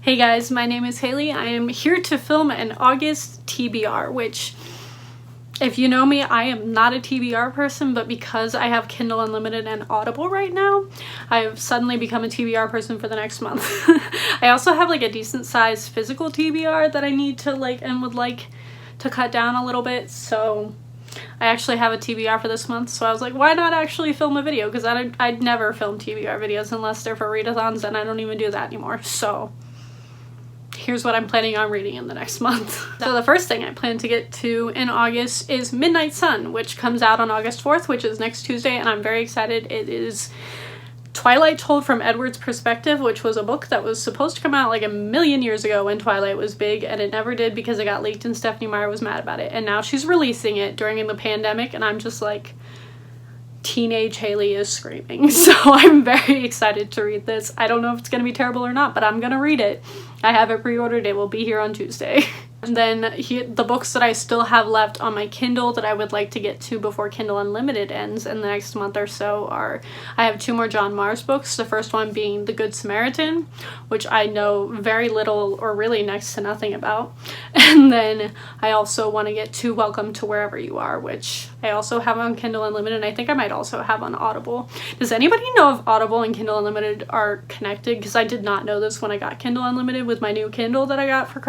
Hey guys, my name is Haley. I am here to film an August TBR, which, if you know me, I am not a TBR person, but because I have Kindle Unlimited and Audible right now, I have suddenly become a TBR person for the next month. I also have like a decent sized physical TBR that I need to would like to cut down a little bit, so I actually have a TBR for this month, so I was like, why not actually film a video? Because I'd never film TBR videos unless they're for readathons, and I don't even do that anymore, so here's what I'm planning on reading in the next month. So the first thing I plan to get to in August is Midnight Sun, which comes out on August 4th, which is next Tuesday, and I'm very excited. It is Twilight told from Edward's perspective, which was a book that was supposed to come out like a million years ago when Twilight was big, and it never did because it got leaked and Stephenie Meyer was mad about it. And now she's releasing it during the pandemic, and I'm just like, teenage Haley is screaming. So I'm very excited to read this. I don't know if it's going to be terrible or not, but I'm going to read it. I have it pre-ordered. It will be here on Tuesday. And then the books that I still have left on my Kindle that I would like to get to before Kindle Unlimited ends in the next month or so are, I have 2 more John Marrs books. The first one being The Good Samaritan, which I know very little or really next to nothing about. And then I also want to get to Welcome to Wherever You Are, which I also have on Kindle Unlimited, and I think I might also have on Audible. Does anybody know if Audible and Kindle Unlimited are connected? Because I did not know this when I got Kindle Unlimited with my new Kindle that I got for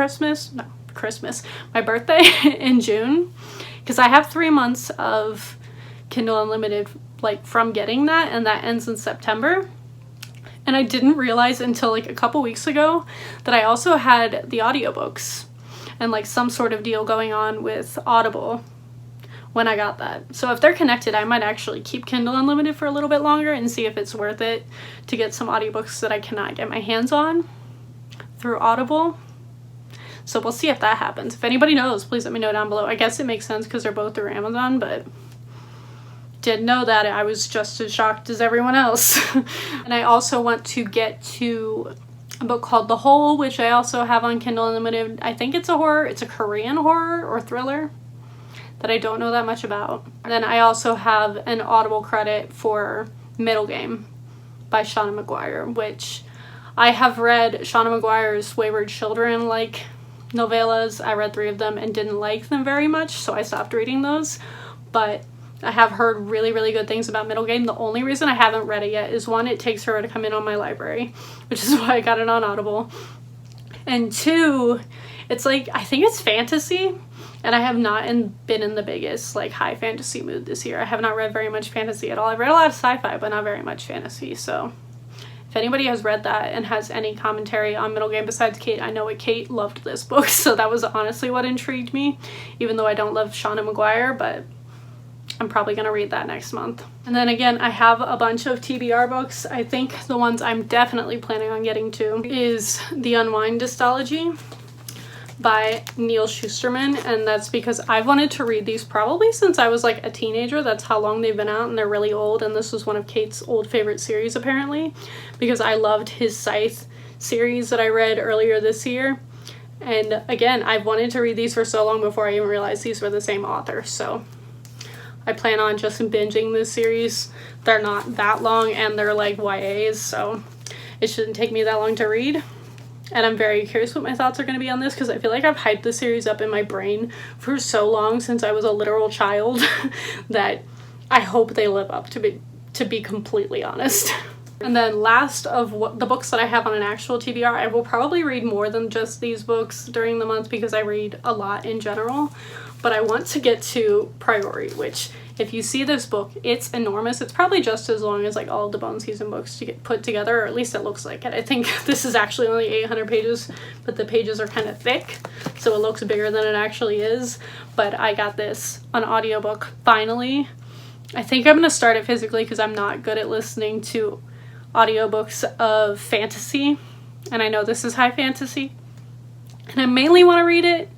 my birthday in June, because I have 3 months of Kindle Unlimited like from getting that, and that ends in September. And I didn't realize until like a couple weeks ago that I also had the audiobooks and like some sort of deal going on with Audible when I got that. So if they're connected, I might actually keep Kindle Unlimited for a little bit longer and see if it's worth it to get some audiobooks that I cannot get my hands on through Audible. So we'll see if that happens. If anybody knows, please let me know down below. I guess it makes sense because they're both through Amazon, but didn't know that. I was just as shocked as everyone else. And I also want to get to a book called The Hole, which I also have on Kindle Unlimited. I think it's a horror. It's a Korean horror or thriller that I don't know that much about. And then I also have an Audible credit for Middle Game by Seanan McGuire, which I have read Seanan McGuire's Wayward Children novellas. I read 3 of them and didn't like them very much, so I stopped reading those. But I have heard really, really good things about Middle Game. The only reason I haven't read it yet is 1, it takes forever to come in on my library, which is why I got it on Audible. And 2, it's like, I think it's fantasy, and I have not been in the biggest like high fantasy mood this year. I have not read very much fantasy at all. I've read a lot of sci-fi, but not very much fantasy, so if anybody has read that and has any commentary on Middle Game besides Kate, I know Kate loved this book, so that was honestly what intrigued me, even though I don't love Seanan McGuire, but I'm probably going to read that next month. And then again, I have a bunch of TBR books. I think the ones I'm definitely planning on getting to is The Unwind Dystology by Neal Shusterman, and that's because I've wanted to read these probably since I was like a teenager. That's how long they've been out, and they're really old, and this was one of Kate's old favorite series apparently, because I loved his Scythe series that I read earlier this year. And again, I've wanted to read these for so long before I even realized these were the same author, so I plan on just binging this series. They're not that long, and they're like YAs, so it shouldn't take me that long to read. And I'm very curious what my thoughts are going to be on this, because I feel like I've hyped the series up in my brain for so long since I was a literal child that I hope they live up to be completely honest. And then last of the books that I have on an actual TBR, I will probably read more than just these books during the month because I read a lot in general. But I want to get to Priori, which if you see this book, it's enormous. It's probably just as long as like all of the Bone Season books to get put together, or at least it looks like it. I think this is actually only 800 pages, but the pages are kind of thick, so it looks bigger than it actually is. But I got this on audiobook finally. I think I'm going to start it physically because I'm not good at listening to audiobooks of fantasy, and I know this is high fantasy, and I mainly want to read it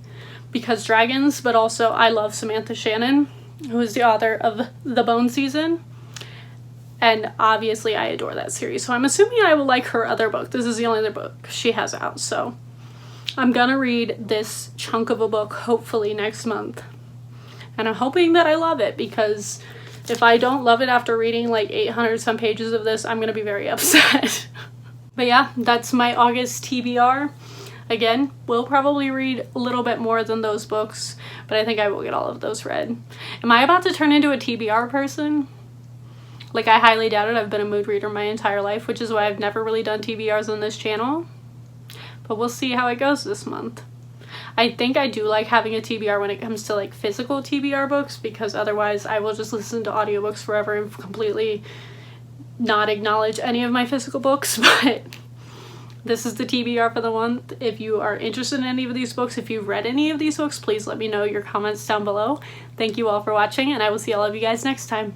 because dragons, but also I love Samantha Shannon, who is the author of The Bone Season, and obviously I adore that series, so I'm assuming I will like her other book. This is the only other book she has out, so I'm gonna read this chunk of a book hopefully next month, and I'm hoping that I love it, because if I don't love it after reading like 800 some pages of this, I'm gonna be very upset. But yeah, that's my August TBR. Again, we'll probably read a little bit more than those books, but I think I will get all of those read. Am I about to turn into a TBR person? Like, I highly doubt it. I've been a mood reader my entire life, which is why I've never really done TBRs on this channel. But we'll see how it goes this month. I think I do like having a TBR when it comes to like physical TBR books, because otherwise I will just listen to audiobooks forever and completely not acknowledge any of my physical books. But this is the TBR for the month. If you are interested in any of these books, if you've read any of these books, please let me know your comments down below. Thank you all for watching, and I will see all of you guys next time.